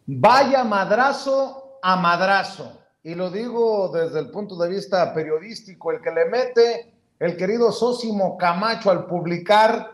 Vaya madrazo a madrazo, y lo digo desde el punto de vista periodístico, el que le mete el querido Sósimo Camacho al publicar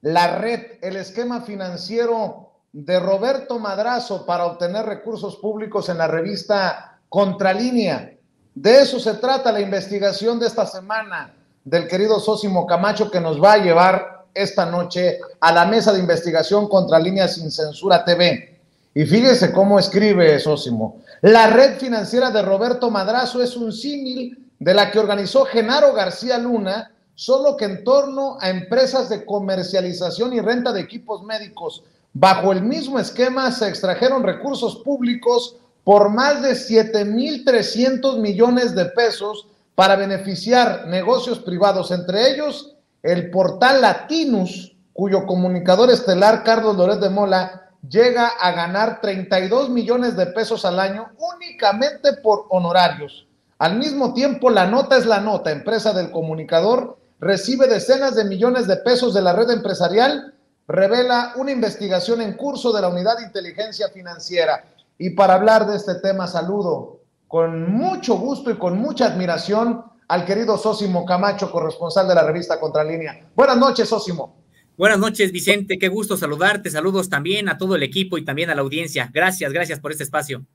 la red, el esquema financiero de Roberto Madrazo para obtener recursos públicos en la revista Contralínea. De eso se trata la investigación de esta semana del querido Sósimo Camacho, que nos va a llevar esta noche a la mesa de investigación Contralínea Sin Censura TV. Y fíjese cómo escribe Sósimo: la red financiera de Roberto Madrazo es un símil de la que organizó Genaro García Luna, solo que en torno a empresas de comercialización y renta de equipos médicos. Bajo el mismo esquema se extrajeron recursos públicos por más de 7,300 millones de pesos para beneficiar negocios privados, entre ellos el portal Latinus, cuyo comunicador estelar Carlos Loret de Mola llega a ganar 32 millones de pesos al año únicamente por honorarios. Al mismo tiempo, La Nota es la Nota, empresa del comunicador, recibe decenas de millones de pesos de la red empresarial, revela una investigación en curso de la Unidad de Inteligencia Financiera. Y para hablar de este tema, saludo con mucho gusto y con mucha admiración al querido Sósimo Camacho, corresponsal de la revista Contralínea. Buenas noches, Sósimo. Buenas noches, Vicente, qué gusto saludarte, saludos también a todo el equipo y también a la audiencia. Gracias por este espacio.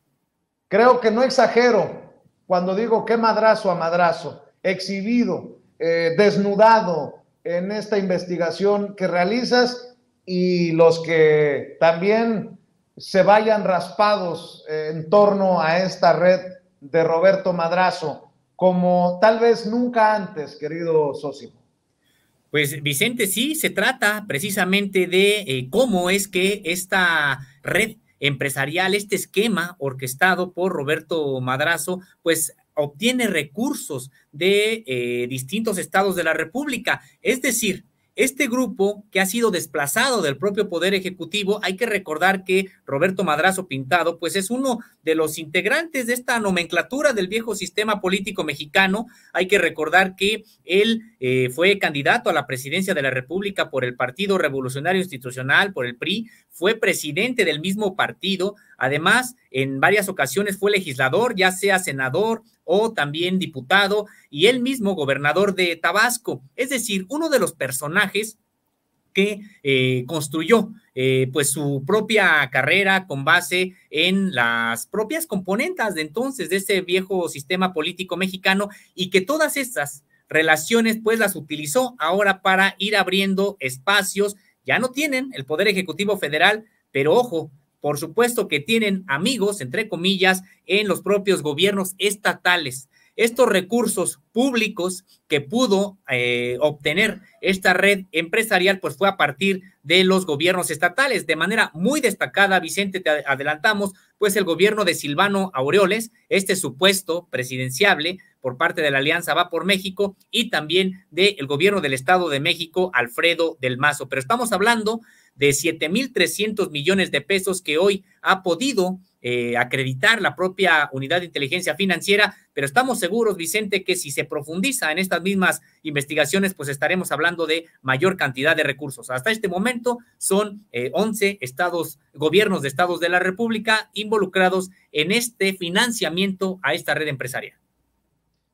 Creo que no exagero cuando digo que madrazo a madrazo, exhibido, desnudado en esta investigación que realizas, y los que también se vayan raspados en torno a esta red de Roberto Madrazo, como tal vez nunca antes, querido Sósimo. Pues Vicente, sí, se trata precisamente de cómo es que esta red empresarial, este esquema orquestado por Roberto Madrazo, pues obtiene recursos de distintos estados de la República. Es decir, este grupo que ha sido desplazado del propio Poder Ejecutivo, hay que recordar que Roberto Madrazo Pintado, pues es uno de los integrantes de esta nomenclatura del viejo sistema político mexicano. Hay que recordar que él fue candidato a la presidencia de la República por el Partido Revolucionario Institucional, por el PRI, fue presidente del mismo partido, además en varias ocasiones fue legislador, ya sea senador o también diputado, y él mismo gobernador de Tabasco. Es decir, uno de los personajes que construyó pues su propia carrera con base en las propias componentes de entonces de ese viejo sistema político mexicano, y que todas estas relaciones pues las utilizó ahora para ir abriendo espacios. Ya no tienen el Poder Ejecutivo Federal, pero ojo, por supuesto que tienen amigos, entre comillas, en los propios gobiernos estatales. Estos recursos públicos que pudo obtener esta red empresarial, pues fue a partir de los gobiernos estatales. De manera muy destacada, Vicente, te adelantamos, pues el gobierno de Silvano Aureoles, este supuesto presidenciable por parte de la Alianza Va por México, y también del gobierno del Estado de México, Alfredo del Mazo. Pero estamos hablando de 7,300 millones de pesos que hoy ha podido acreditar la propia Unidad de Inteligencia Financiera, pero estamos seguros, Vicente, que si se profundiza en estas mismas investigaciones, pues estaremos hablando de mayor cantidad de recursos. Hasta este momento son 11 gobiernos de estados de la República involucrados en este financiamiento a esta red empresarial.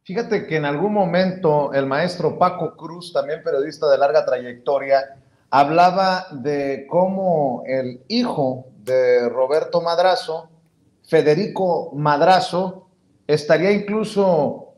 Fíjate que en algún momento el maestro Paco Cruz, también periodista de larga trayectoria, hablaba de cómo el hijo de Roberto Madrazo, Federico Madrazo, estaría incluso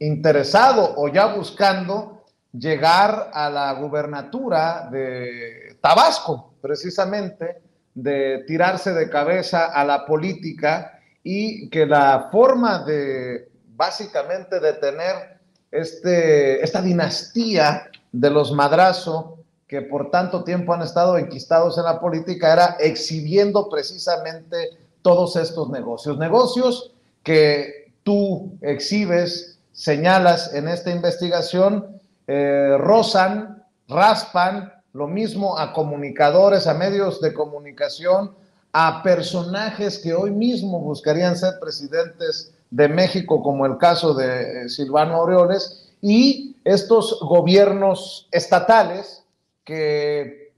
interesado o ya buscando llegar a la gubernatura de Tabasco, precisamente, de tirarse de cabeza a la política, y que la forma de básicamente detener esta dinastía de los Madrazo, que por tanto tiempo han estado enquistados en la política, era exhibiendo precisamente todos estos negocios que tú exhibes, señalas en esta investigación, rozan, raspan, lo mismo a comunicadores, a medios de comunicación, a personajes que hoy mismo buscarían ser presidentes de México, como el caso de Silvano Aureoles, y estos gobiernos estatales que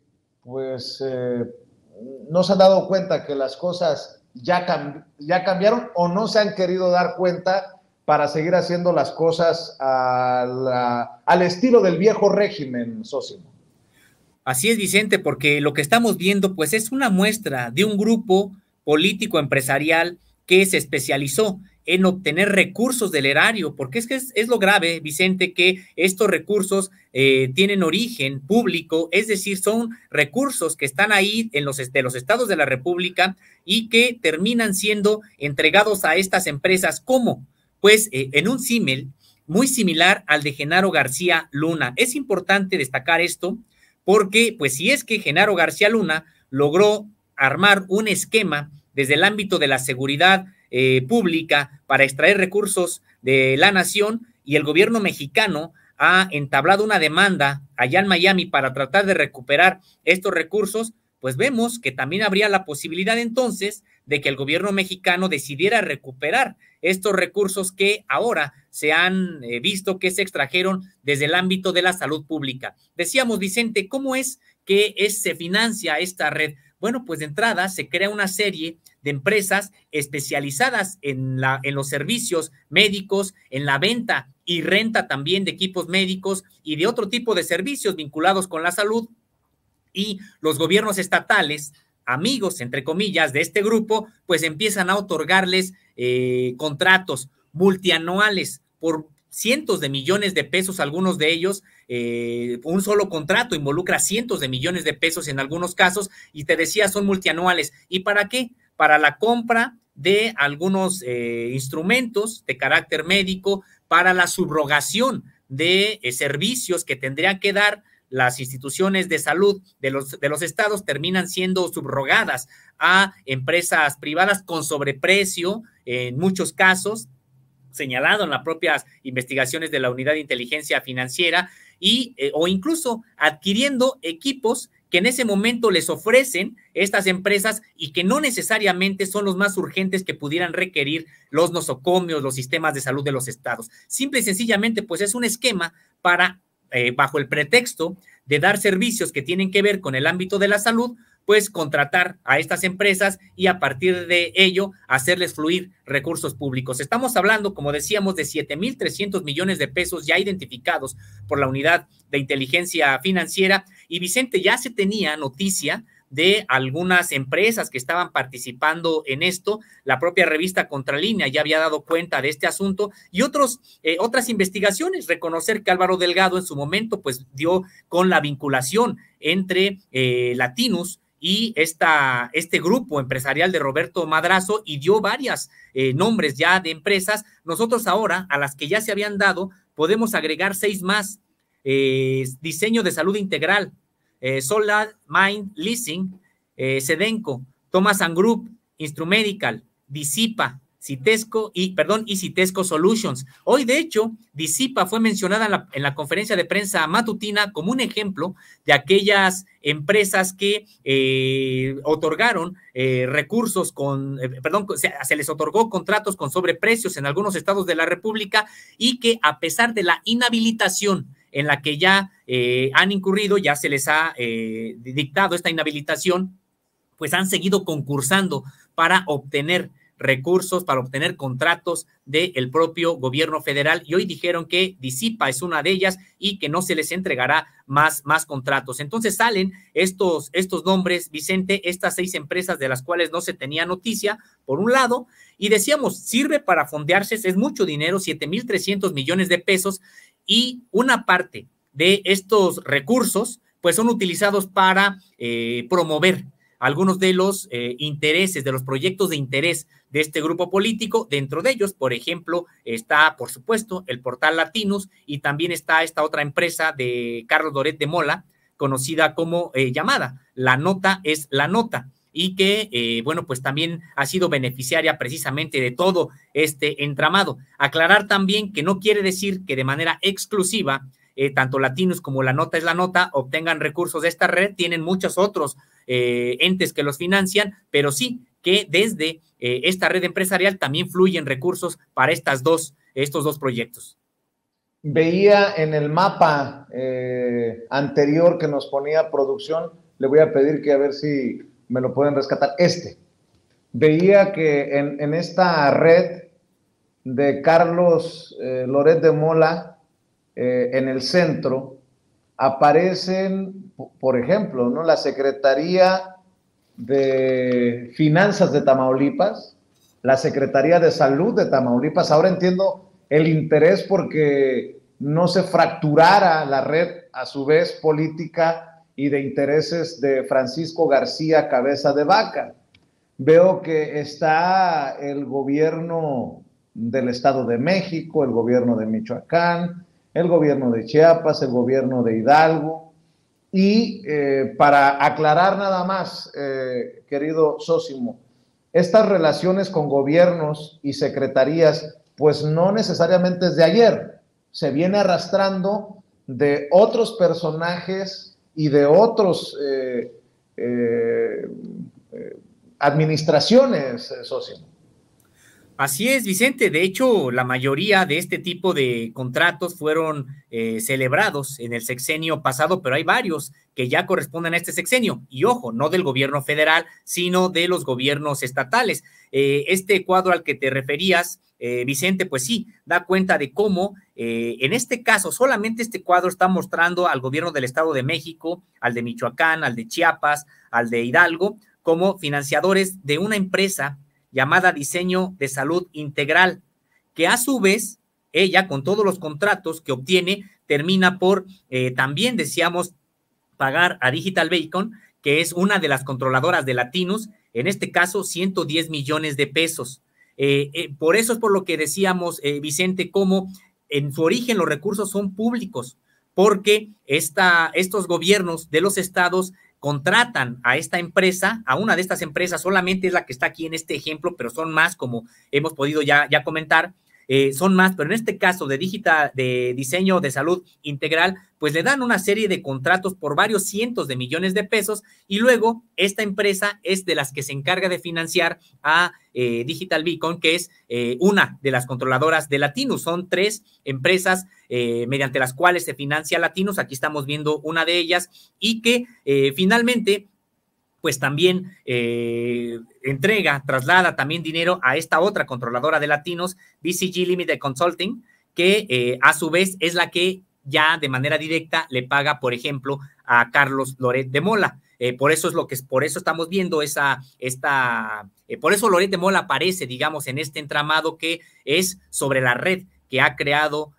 pues no se han dado cuenta que las cosas ya cambiaron o no se han querido dar cuenta para seguir haciendo las cosas al estilo del viejo régimen, Sósimo. Así es, Vicente, porque lo que estamos viendo pues es una muestra de un grupo político empresarial que se especializó en obtener recursos del erario, porque es que es lo grave, Vicente, que estos recursos tienen origen público, es decir, son recursos que están ahí de los estados de la República y que terminan siendo entregados a estas empresas. ¿Cómo? Pues en un símil muy similar al de Genaro García Luna. Es importante destacar esto porque, pues, si es que Genaro García Luna logró armar un esquema desde el ámbito de la seguridad pública para extraer recursos de la nación y el gobierno mexicano ha entablado una demanda allá en Miami para tratar de recuperar estos recursos, pues vemos que también habría la posibilidad entonces de que el gobierno mexicano decidiera recuperar estos recursos que ahora se han visto que se extrajeron desde el ámbito de la salud pública. Decíamos, Vicente, ¿cómo es que se financia esta red? Bueno, pues de entrada se crea una serie de empresas especializadas en los servicios médicos, en la venta y renta también de equipos médicos y de otro tipo de servicios vinculados con la salud, y los gobiernos estatales, amigos, entre comillas, de este grupo, pues empiezan a otorgarles contratos multianuales por cientos de millones de pesos, algunos de ellos, un solo contrato involucra cientos de millones de pesos en algunos casos, y te decía, son multianuales. ¿Y para qué? Para la compra de algunos instrumentos de carácter médico, para la subrogación de servicios que tendrían que dar las instituciones de salud de los estados, terminan siendo subrogadas a empresas privadas con sobreprecio, en muchos casos, señalado en las propias investigaciones de la Unidad de Inteligencia Financiera, o incluso adquiriendo equipos que en ese momento les ofrecen estas empresas y que no necesariamente son los más urgentes que pudieran requerir los nosocomios, los sistemas de salud de los estados. Simple y sencillamente, pues es un esquema para bajo el pretexto de dar servicios que tienen que ver con el ámbito de la salud, pues contratar a estas empresas y a partir de ello hacerles fluir recursos públicos. Estamos hablando, como decíamos, de 7,300 millones de pesos ya identificados por la Unidad de Inteligencia Financiera. Y Vicente, ya se tenía noticia de algunas empresas que estaban participando en esto. La propia revista Contralínea ya había dado cuenta de este asunto y otras investigaciones. Reconocer que Álvaro Delgado en su momento pues dio con la vinculación entre Latinus y este grupo empresarial de Roberto Madrazo y dio varios nombres ya de empresas. Nosotros ahora, a las que ya se habían dado, podemos agregar 6 más. Diseño de Salud Integral, Solar Mind Leasing, Sedenco, Thomas & Group, Instrumedical, Disipa, Citesco y Citesco Solutions. Hoy, de hecho, Disipa fue mencionada en la conferencia de prensa matutina como un ejemplo de aquellas empresas que otorgaron recursos se les otorgó contratos con sobreprecios en algunos estados de la República y que a pesar de la inhabilitación en la que ya han incurrido, ya se les ha dictado esta inhabilitación, pues han seguido concursando para obtener recursos, para obtener contratos del propio gobierno federal, y hoy dijeron que Disipa es una de ellas y que no se les entregará más contratos. Entonces salen estos nombres, Vicente, estas 6 empresas de las cuales no se tenía noticia, por un lado, y decíamos, sirve para fondearse, es mucho dinero, 7,300 millones de pesos, y una parte de estos recursos pues son utilizados para promover algunos de los intereses, de los proyectos de interés de este grupo político. Dentro de ellos, por ejemplo, está, por supuesto, el portal Latinus, y también está esta otra empresa de Carlos Loret de Mola, conocida como llamada La Nota es la Nota, y que, bueno, pues también ha sido beneficiaria precisamente de todo este entramado. Aclarar también que no quiere decir que de manera exclusiva tanto Latinus como La Nota es la Nota obtengan recursos de esta red. Tienen muchos otros entes que los financian, pero sí que desde esta red empresarial también fluyen recursos para estos dos proyectos. veía en el mapa anterior que nos ponía producción, le voy a pedir que a ver si me lo pueden rescatar, veía que en esta red de Carlos Loret de Mola, en el centro, aparecen, por ejemplo, ¿no?, la Secretaría de Finanzas de Tamaulipas, la Secretaría de Salud de Tamaulipas. Ahora entiendo el interés porque no se fracturara la red, a su vez, política y de intereses de Francisco García Cabeza de Vaca. Veo que está el gobierno del Estado de México, el gobierno de Michoacán, el gobierno de Chiapas, el gobierno de Hidalgo. Y para aclarar nada más, querido Sósimo, estas relaciones con gobiernos y secretarías, pues no necesariamente es de ayer, se viene arrastrando de otros personajes y de otros administraciones, Sósimo. Así es, Vicente. De hecho, la mayoría de este tipo de contratos fueron celebrados en el sexenio pasado, pero hay varios que ya corresponden a este sexenio. Y ojo, no del gobierno federal, sino de los gobiernos estatales. Este cuadro al que te referías, Vicente, pues sí, da cuenta de cómo, en este caso, solamente este cuadro está mostrando al gobierno del Estado de México, al de Michoacán, al de Chiapas, al de Hidalgo, como financiadores de una empresa llamada Diseño de Salud Integral, que a su vez, ella con todos los contratos que obtiene, termina por también, decíamos, pagar a Digital Bacon, que es una de las controladoras de Latinos, en este caso 110 millones de pesos. Por eso es por lo que decíamos, Vicente, cómo en su origen los recursos son públicos, porque estos gobiernos de los estados contratan a esta empresa, a una de estas empresas, solamente es la que está aquí en este ejemplo, pero son más, como hemos podido ya comentar, son más, pero en este caso de diseño de salud integral, pues le dan una serie de contratos por varios cientos de millones de pesos y luego esta empresa es de las que se encarga de financiar a Digital Beacon, que es una de las controladoras de Latinos. Son 3 empresas mediante las cuales se financia Latinos. Aquí estamos viendo una de ellas y que finalmente pues también traslada también dinero a esta otra controladora de Latinos, BCG Limited Consulting, que a su vez es la que ya de manera directa le paga, por ejemplo, a Carlos Loret de Mola. Por eso estamos viendo por eso Loret de Mola aparece, digamos, en este entramado que es sobre la red que ha creado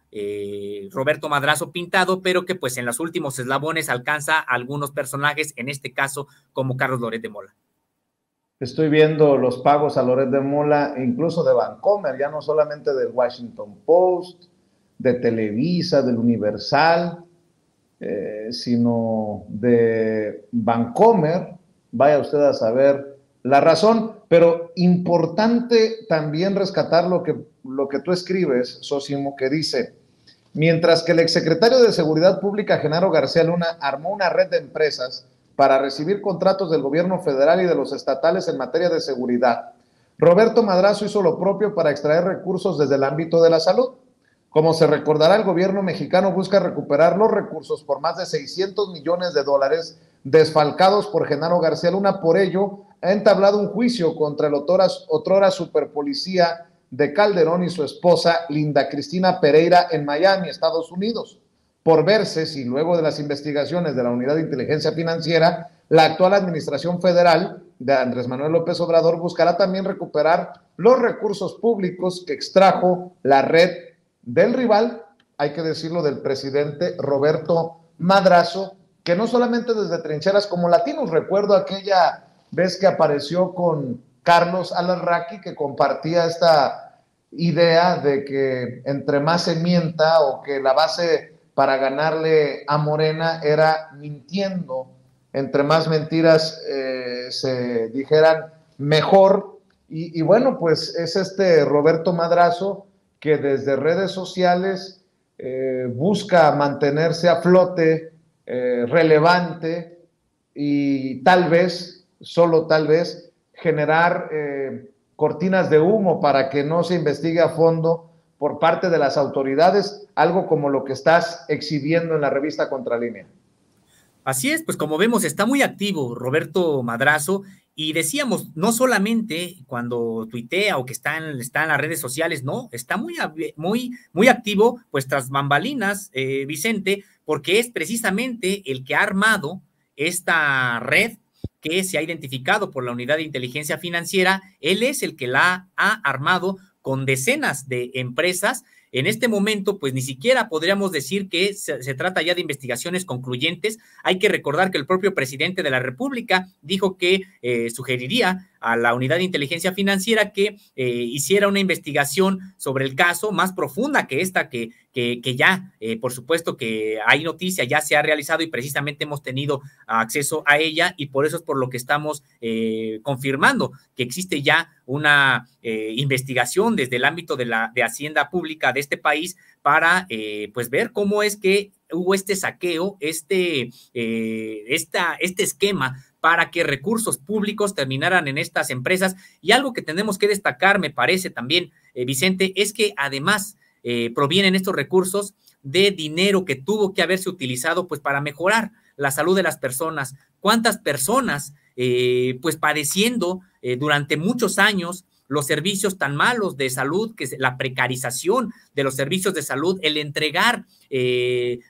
Roberto Madrazo Pintado, pero que pues en los últimos eslabones alcanza a algunos personajes, en este caso como Carlos Loret de Mola. Estoy viendo los pagos a Loret de Mola, incluso de Vancomer, ya no solamente del Washington Post, de Televisa, del Universal, sino de Vancomer. Vaya usted a saber la razón, pero importante también rescatar lo que tú escribes, Sósimo, que dice: mientras que el exsecretario de Seguridad Pública, Genaro García Luna, armó una red de empresas para recibir contratos del gobierno federal y de los estatales en materia de seguridad, Roberto Madrazo hizo lo propio para extraer recursos desde el ámbito de la salud. Como se recordará, el gobierno mexicano busca recuperar los recursos por más de 600 millones de dólares desfalcados por Genaro García Luna. Por ello, ha entablado un juicio contra el otrora superpolicía de Calderón y su esposa Linda Cristina Pereira en Miami, Estados Unidos, por verse si luego de las investigaciones de la Unidad de Inteligencia Financiera, la actual administración federal de Andrés Manuel López Obrador buscará también recuperar los recursos públicos que extrajo la red del rival, hay que decirlo, del presidente Roberto Madrazo, que no solamente desde trincheras como Latinos, recuerdo aquella vez que apareció con Carlos Alarraqui, que compartía esta idea de que entre más se mienta, o que la base para ganarle a Morena era mintiendo, entre más mentiras se dijeran, mejor. Y bueno, pues es Roberto Madrazo que desde redes sociales busca mantenerse a flote, relevante, y tal vez, solo tal vez, generar cortinas de humo para que no se investigue a fondo, por parte de las autoridades, algo como lo que estás exhibiendo en la revista Contralínea. Así es, pues como vemos está muy activo Roberto Madrazo y decíamos, no solamente cuando tuitea o que está en las redes sociales, no, está muy activo pues tras bambalinas, Vicente, porque es precisamente el que ha armado esta red que se ha identificado por la Unidad de Inteligencia Financiera. Él es el que la ha armado con decenas de empresas. En este momento, pues ni siquiera podríamos decir que se trata ya de investigaciones concluyentes. Hay que recordar que el propio presidente de la República dijo que sugeriría a la Unidad de Inteligencia Financiera que hiciera una investigación sobre el caso más profunda que esta, que ya, por supuesto que hay noticia, ya se ha realizado y precisamente hemos tenido acceso a ella, y por eso es por lo que estamos confirmando que existe ya una investigación desde el ámbito de Hacienda Pública de este país para pues ver cómo es que hubo este saqueo, este esquema para que recursos públicos terminaran en estas empresas. Y algo que tenemos que destacar, me parece también, Vicente, es que además provienen estos recursos de dinero que tuvo que haberse utilizado pues para mejorar la salud de las personas. ¿Cuántas personas pues padeciendo durante muchos años los servicios tan malos de salud, que es la precarización de los servicios de salud, el entregar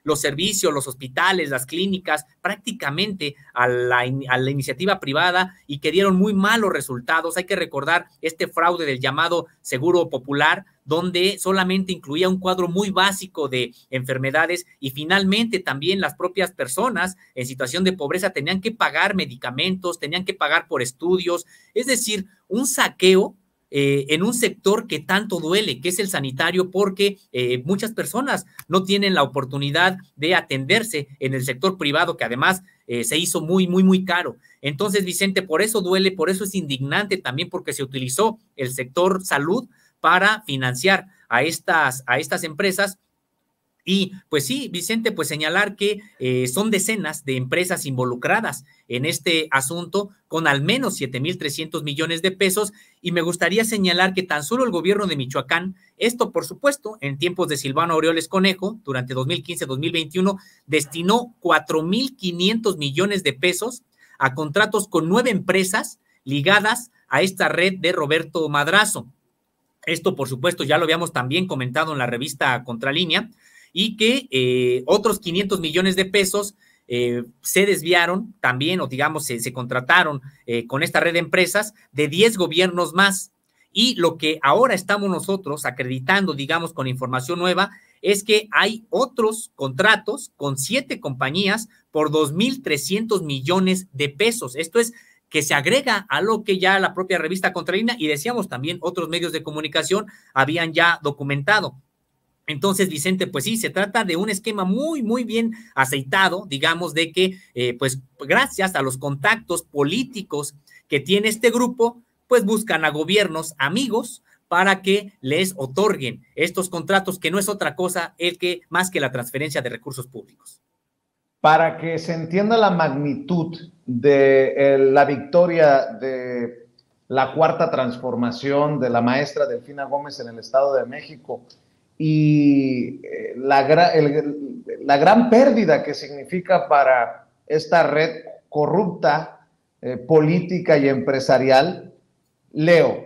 los servicios, los hospitales, las clínicas, prácticamente a la iniciativa privada, y que dieron muy malos resultados? Hay que recordar este fraude del llamado Seguro Popular, donde solamente incluía un cuadro muy básico de enfermedades, y finalmente también las propias personas en situación de pobreza tenían que pagar medicamentos, tenían que pagar por estudios. Es decir, un saqueo en un sector que tanto duele, que es el sanitario, porque muchas personas no tienen la oportunidad de atenderse en el sector privado, que además se hizo muy caro. Entonces, Vicente, por eso duele, por eso es indignante también, porque se utilizó el sector salud para financiar a estas empresas. Y pues sí, Vicente, pues señalar que son decenas de empresas involucradas en este asunto, con al menos 7,300 millones de pesos, y me gustaría señalar que tan solo el gobierno de Michoacán, esto por supuesto en tiempos de Silvano Aureoles Conejo, durante 2015-2021, destinó 4,500 millones de pesos a contratos con 9 empresas ligadas a esta red de Roberto Madrazo. Esto por supuesto ya lo habíamos también comentado en la revista Contralínea, y que otros 500 millones de pesos se desviaron también, o digamos, se contrataron con esta red de empresas de 10 gobiernos más. Y lo que ahora estamos nosotros acreditando, digamos, con información nueva, es que hay otros contratos con 7 compañías por 2,300 millones de pesos. Esto es que se agrega a lo que ya la propia revista Contralínea, y decíamos también otros medios de comunicación, habían ya documentado. Entonces, Vicente, pues sí, se trata de un esquema muy bien aceitado, digamos, de que, pues gracias a los contactos políticos que tiene este grupo, pues buscan a gobiernos amigos para que les otorguen estos contratos, que no es otra cosa más que la transferencia de recursos públicos. Para que se entienda la magnitud de la victoria de la Cuarta Transformación de la maestra Delfina Gómez en el Estado de México, y la gran pérdida que significa para esta red corrupta, política y empresarial, leo,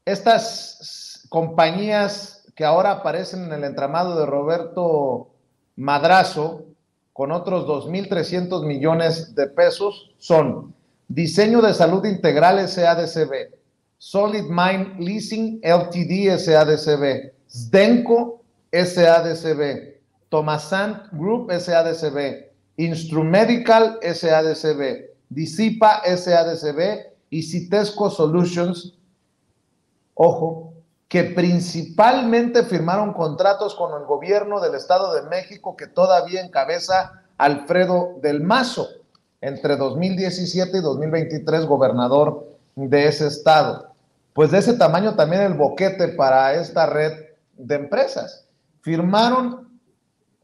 estas compañías que ahora aparecen en el entramado de Roberto Madrazo, con otros 2,300 millones de pesos, son Diseño de Salud Integral SADCB, Solid Mind Leasing Ltd SADCB, Sdenco SADCB, Tomasant Group SADCB, Instrumedical SADCB, Disipa SADCB y Citesco Solutions, ojo, que principalmente firmaron contratos con el gobierno del Estado de México, que todavía encabeza Alfredo del Mazo, entre 2017 y 2023 gobernador de ese estado. Pues de ese tamaño también el boquete para esta red de empresas. Firmaron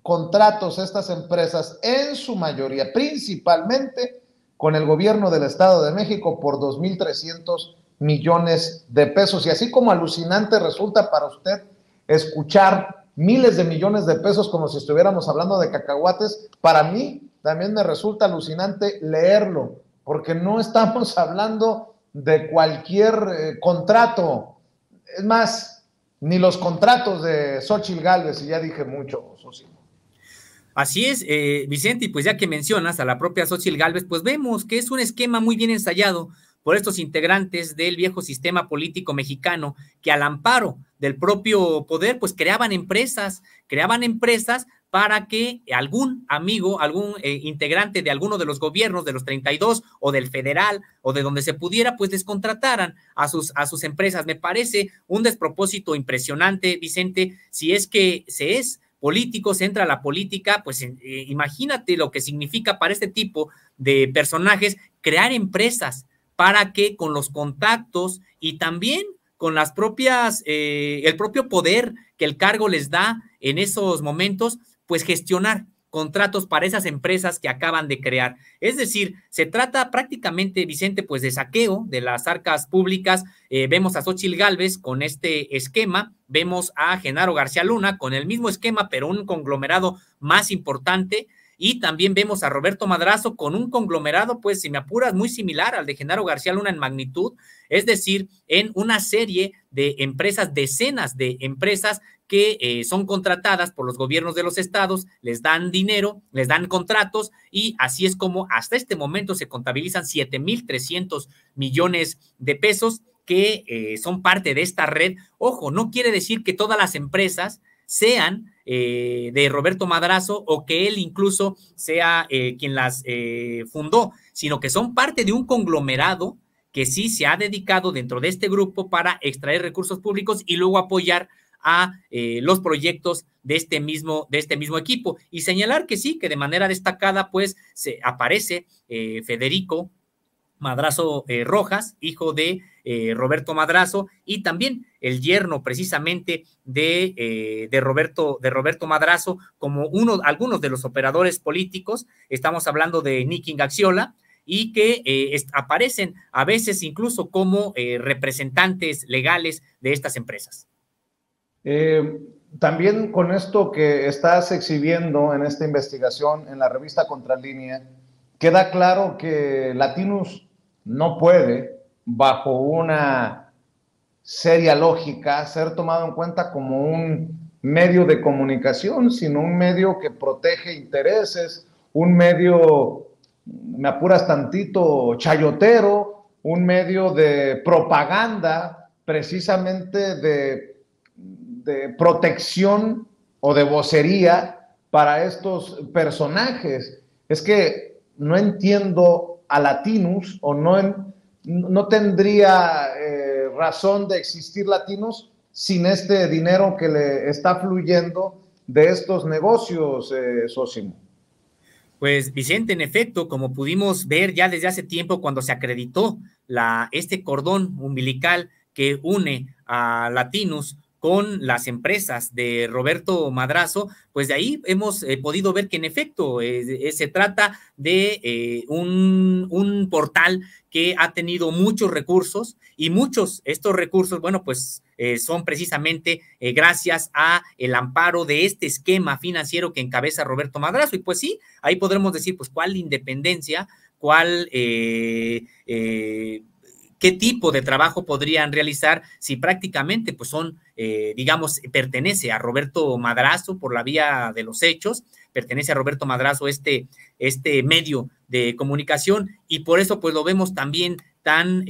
contratos estas empresas, en su mayoría, principalmente con el gobierno del Estado de México, por 2,300 millones de pesos. Y así como alucinante resulta para usted escuchar miles de millones de pesos como si estuviéramos hablando de cacahuates, para mí también me resulta alucinante leerlo, porque no estamos hablando de cualquier contrato. Es más, ni los contratos de Xóchitl Gálvez, y ya dije mucho, Socio. Así es, Vicente, y pues ya que mencionas a la propia Xóchitl Gálvez, pues vemos que es un esquema muy bien ensayado por estos integrantes del viejo sistema político mexicano que al amparo del propio poder, pues creaban empresas para que algún amigo, algún integrante de alguno de los gobiernos, de los 32 o del federal o de donde se pudiera, pues les contrataran a sus empresas. Me parece un despropósito impresionante, Vicente, si es que se es político, se entra a la política, pues imagínate lo que significa para este tipo de personajes crear empresas para que con los contactos y también con las propias, el propio poder que el cargo les da en esos momentos, pues gestionar contratos para esas empresas que acaban de crear. Es decir, se trata prácticamente, Vicente, pues de saqueo de las arcas públicas. Vemos a Xóchitl Gálvez con este esquema, vemos a Genaro García Luna con el mismo esquema, pero un conglomerado más importante, y también vemos a Roberto Madrazo con un conglomerado, pues si me apuras, muy similar al de Genaro García Luna en magnitud, es decir, en una serie de empresas, decenas de empresas que son contratadas por los gobiernos de los estados, les dan dinero, les dan contratos, y así es como hasta este momento se contabilizan 7,300 millones de pesos que son parte de esta red. Ojo, no quiere decir que todas las empresas sean de Roberto Madrazo o que él incluso sea quien las fundó, sino que son parte de un conglomerado que sí se ha dedicado dentro de este grupo para extraer recursos públicos y luego apoyar a los proyectos de este mismo equipo. Y señalar que sí, que de manera destacada pues se aparece Federico Madrazo Rojas, hijo de Roberto Madrazo, y también el yerno precisamente de Roberto Madrazo, como algunos de los operadores políticos. Estamos hablando de Nicky Gaxiola, y que aparecen a veces incluso como representantes legales de estas empresas. También con esto que estás exhibiendo en esta investigación en la revista Contralínea, queda claro que Latinus no puede, bajo una seria lógica, ser tomado en cuenta como un medio de comunicación, sino un medio que protege intereses, un medio, me apuras tantito, chayotero, un medio de propaganda, precisamente de protección o de vocería para estos personajes. Es que no entiendo a Latinus, o no tendría razón de existir Latinus sin este dinero que le está fluyendo de estos negocios, Sósimo. Pues Vicente, en efecto, como pudimos ver ya desde hace tiempo cuando se acreditó este cordón umbilical que une a Latinus con las empresas de Roberto Madrazo, pues de ahí hemos podido ver que en efecto se trata de un portal que ha tenido muchos recursos, y estos recursos, bueno, pues son precisamente gracias a el amparo de este esquema financiero que encabeza Roberto Madrazo. Y pues sí, ahí podremos decir, pues, cuál independencia, qué tipo de trabajo podrían realizar si prácticamente pues son, digamos, pertenece a Roberto Madrazo por la vía de los hechos, pertenece a Roberto Madrazo este medio de comunicación, y por eso pues lo vemos también tan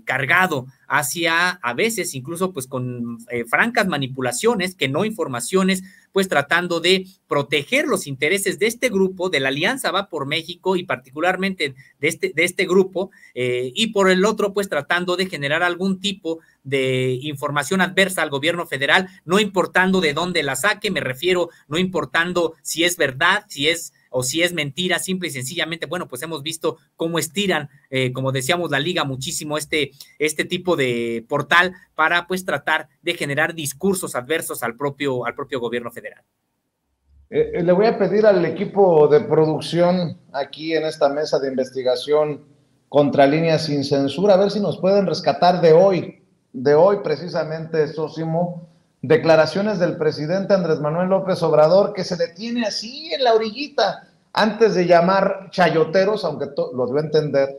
cargado hacia, a veces incluso pues con francas manipulaciones, que no informaciones, pues tratando de proteger los intereses de este grupo, de la Alianza Va por México, y particularmente de este grupo, y por el otro pues tratando de generar algún tipo de información adversa al gobierno federal, no importando de dónde la saque, me refiero, no importando si es verdad, si es mentira, simple y sencillamente, bueno, pues hemos visto cómo estiran, como decíamos, la liga muchísimo este tipo de portal para pues tratar de generar discursos adversos al propio gobierno federal. Le voy a pedir al equipo de producción aquí en esta mesa de investigación Contralínea Sin Censura, a ver si nos pueden rescatar de hoy precisamente, Sósimo, declaraciones del presidente Andrés Manuel López Obrador, que se detiene así en la orillita, antes de llamar chayoteros, aunque lo dio a entender,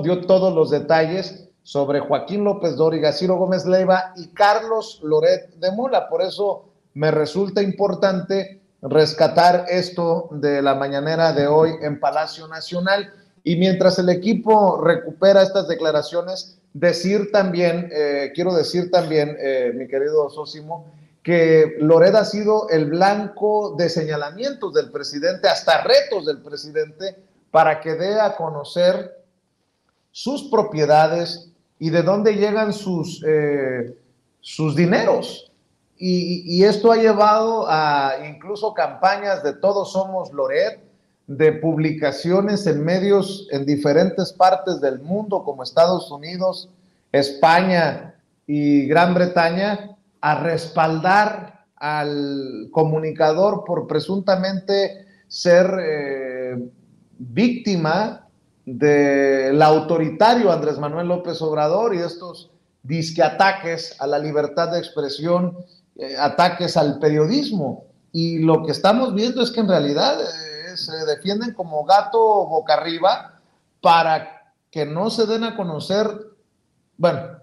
dio todos los detalles sobre Joaquín López Dóriga, Ciro Gómez Leiva y Carlos Loret de Mola. Por eso me resulta importante rescatar esto de la mañanera de hoy en Palacio Nacional. Y mientras el equipo recupera estas declaraciones, quiero decir también, mi querido Sósimo, que Loret ha sido el blanco de señalamientos del presidente, hasta retos del presidente, para que dé a conocer sus propiedades y de dónde llegan sus dineros. Y esto ha llevado a incluso campañas de Todos Somos Loret, de publicaciones en medios en diferentes partes del mundo, como Estados Unidos, España y Gran Bretaña, a respaldar al comunicador por presuntamente ser víctima del autoritario Andrés Manuel López Obrador y estos disque ataques a la libertad de expresión, ataques al periodismo. Y lo que estamos viendo es que en realidad se defienden como gato boca arriba para que no se den a conocer. Bueno,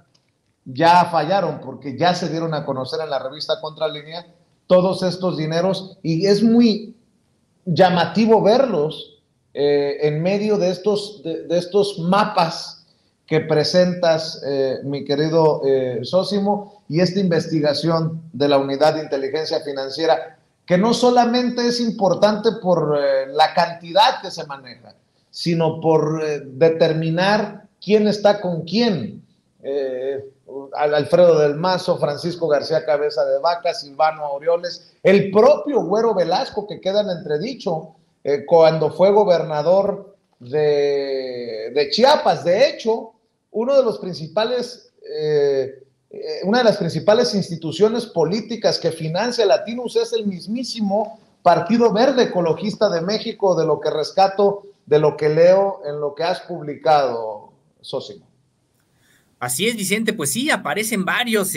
ya fallaron porque ya se dieron a conocer en la revista Contralínea todos estos dineros, y es muy llamativo verlos en medio de estos mapas que presentas, mi querido Sósimo, y esta investigación de la Unidad de Inteligencia Financiera, que no solamente es importante por la cantidad que se maneja, sino por determinar quién está con quién. Alfredo del Mazo, Francisco García Cabeza de Vaca, Silvano Aureoles, el propio Güero Velasco, que queda en entredicho cuando fue gobernador de Chiapas. De hecho, una de las principales instituciones políticas que financia Latinus es el mismísimo Partido Verde Ecologista de México, de lo que rescato, de lo que leo en lo que has publicado, Sósimo. Así es, Vicente, pues sí, aparecen varios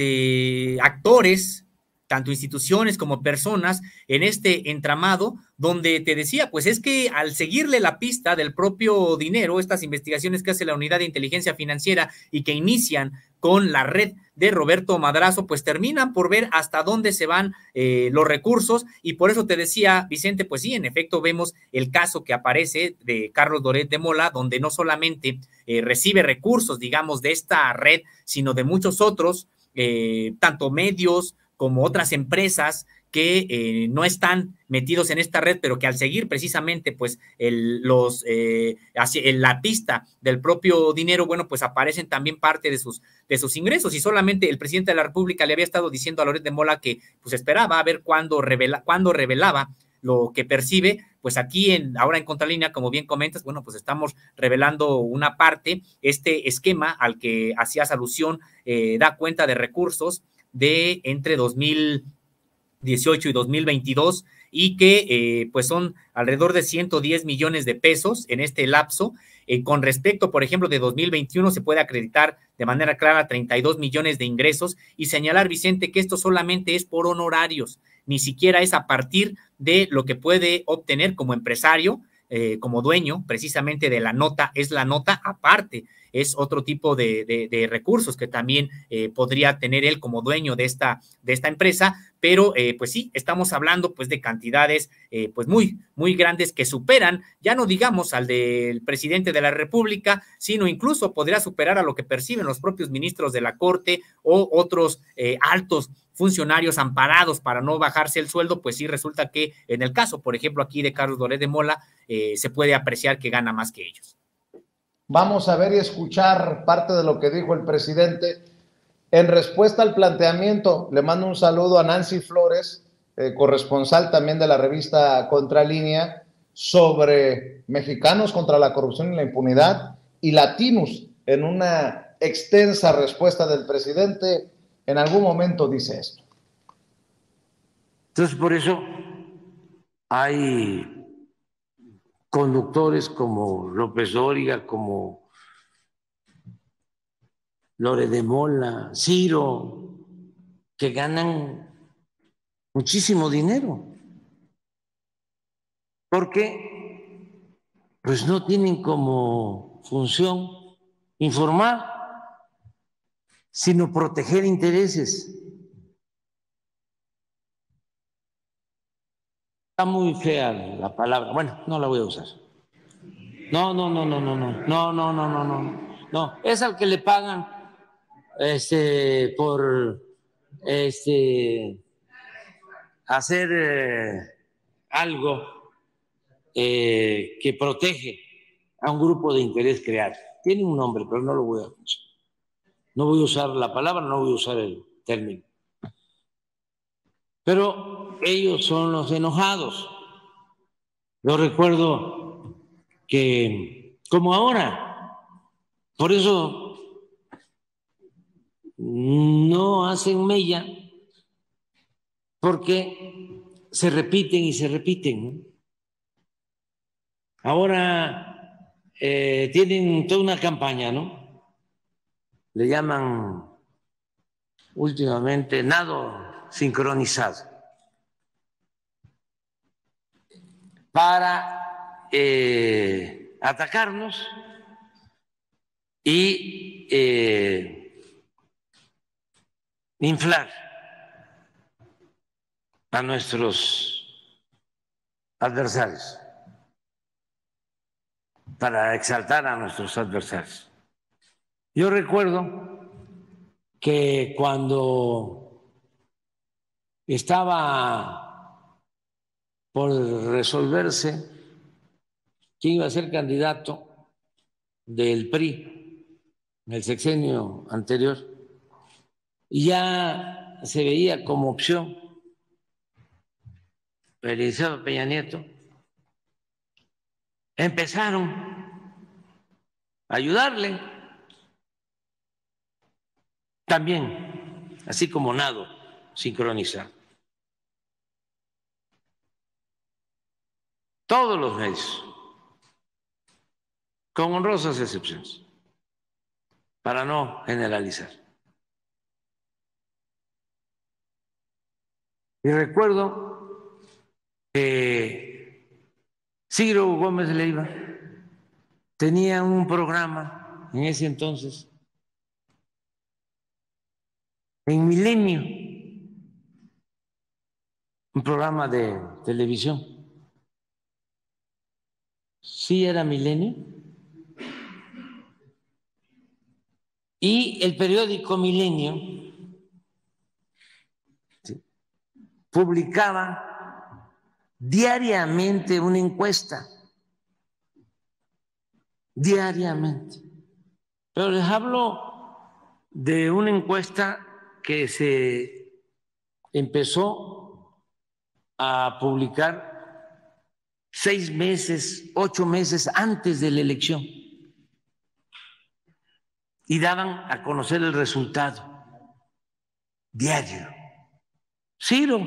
actores, tanto instituciones como personas, en este entramado, donde te decía, pues es que al seguirle la pista del propio dinero, estas investigaciones que hace la Unidad de Inteligencia Financiera y que inician con la red de Roberto Madrazo, pues terminan por ver hasta dónde se van los recursos, y por eso te decía, Vicente, pues sí, en efecto vemos el caso que aparece de Carlos Loret de Mola, donde no solamente recibe recursos, digamos, de esta red, sino de muchos otros, tanto medios como otras empresas que no están metidos en esta red, pero que al seguir precisamente pues la pista del propio dinero, bueno, pues aparecen también parte de sus ingresos. Y solamente el presidente de la República le había estado diciendo a Loret de Mola que pues esperaba a ver cuándo revelaba lo que percibe. Pues aquí ahora en Contralínea, como bien comentas, bueno, pues estamos revelando una parte. Este esquema al que hacías alusión da cuenta de recursos de entre 2018 y 2022, y que pues son alrededor de 110 millones de pesos en este lapso. Con respecto, por ejemplo, de 2021 se puede acreditar de manera clara 32 millones de ingresos, y señalar, Vicente, que esto solamente es por honorarios, ni siquiera es a partir de lo que puede obtener como empresario, como dueño precisamente de la nota. Es la nota aparte, es otro tipo de recursos que también podría tener él como dueño de esta empresa, pero pues sí, estamos hablando pues de cantidades pues muy, muy grandes, que superan, ya no digamos al del presidente de la República, sino incluso podría superar a lo que perciben los propios ministros de la Corte o otros altos funcionarios amparados para no bajarse el sueldo. Pues sí, resulta que en el caso, por ejemplo, aquí de Carlos Loret de Mola, se puede apreciar que gana más que ellos. Vamos a ver y escuchar parte de lo que dijo el presidente en respuesta al planteamiento. Le mando un saludo a Nancy Flores, corresponsal también de la revista Contralínea, sobre Mexicanos contra la Corrupción y la Impunidad y Latinus. En una extensa respuesta del presidente, en algún momento dice esto. Entonces, por eso hay conductores como López Dóriga, como Loret de Mola, Ciro, que ganan muchísimo dinero, porque pues no tienen como función informar, sino proteger intereses. Está muy fea la palabra, bueno, no la voy a usar. No, es al que le pagan por hacer algo que protege a un grupo de interés creado. Tiene un nombre, pero no lo voy a usar. No voy a usar la palabra, no voy a usar el término. Pero ellos son los enojados. Yo recuerdo que, como ahora, por eso no hacen mella, porque se repiten y se repiten, ¿no? Ahora tienen toda una campaña, ¿no? Le llaman últimamente nado sincronizado, para atacarnos y inflar a nuestros adversarios, para exaltar a nuestros adversarios. Yo recuerdo que cuando estaba por resolverse quién iba a ser candidato del PRI en el sexenio anterior, y ya se veía como opción Eliseo Peña Nieto, empezaron a ayudarle también, así como nado sincronizado. Todos los medios, con honrosas excepciones, para no generalizar. Y recuerdo que Ciro Gómez Leiva tenía un programa en ese entonces, en Milenio, un programa de televisión. Sí, era Milenio. Y el periódico Milenio publicaba diariamente una encuesta, diariamente. Pero les hablo de una encuesta que se empezó a publicar 6 meses, 8 meses antes de la elección, y daban a conocer el resultado diario. Ciro.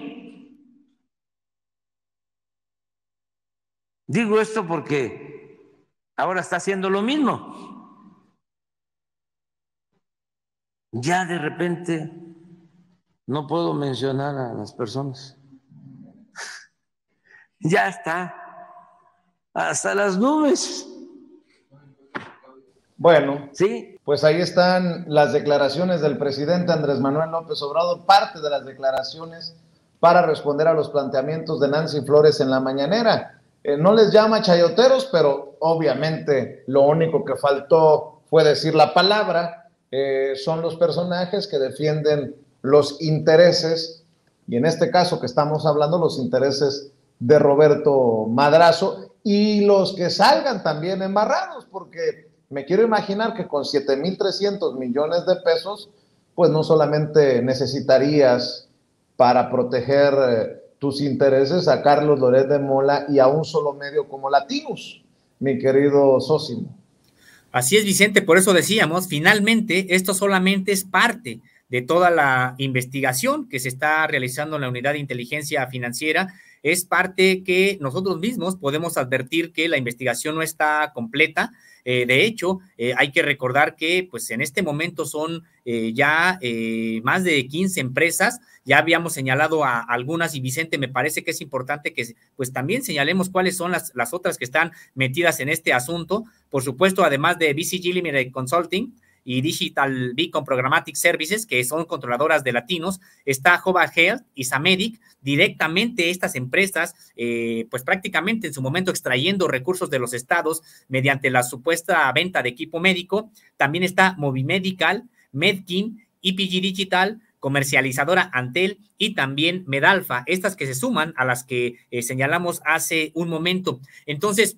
Digo esto porque ahora está haciendo lo mismo. Ya de repente no puedo mencionar a las personas. Ya está hasta las nubes. Bueno, sí, pues ahí están las declaraciones del presidente Andrés Manuel López Obrador, parte de las declaraciones para responder a los planteamientos de Nancy Flores en la mañanera. No les llama chayoteros, pero obviamente lo único que faltó fue decir la palabra. Son los personajes que defienden los intereses, y en este caso que estamos hablando, los intereses de Roberto Madrazo, y los que salgan también embarrados, porque me quiero imaginar que con 7,300 millones de pesos, pues no solamente necesitarías para proteger tus intereses a Carlos Loret de Mola y a un solo medio como Latinus, mi querido Sósimo. Así es, Vicente, por eso decíamos, finalmente esto solamente es parte de toda la investigación que se está realizando en la Unidad de Inteligencia Financiera, es parte que nosotros mismos podemos advertir que la investigación no está completa. De hecho, hay que recordar que pues en este momento son ya más de 15 empresas. Ya habíamos señalado a algunas y Vicente, me parece que es importante que pues también señalemos cuáles son las otras que están metidas en este asunto. Por supuesto, además de BCG Limited Consulting y Digital Beacon Programmatic Services, que son controladoras de latinos, está Hova Health y Samedic, directamente estas empresas, pues prácticamente en su momento extrayendo recursos de los estados mediante la supuesta venta de equipo médico. También está Movimedical, Medkin, EPG Digital, comercializadora Antel y también Medalfa, estas que se suman a las que señalamos hace un momento. Entonces,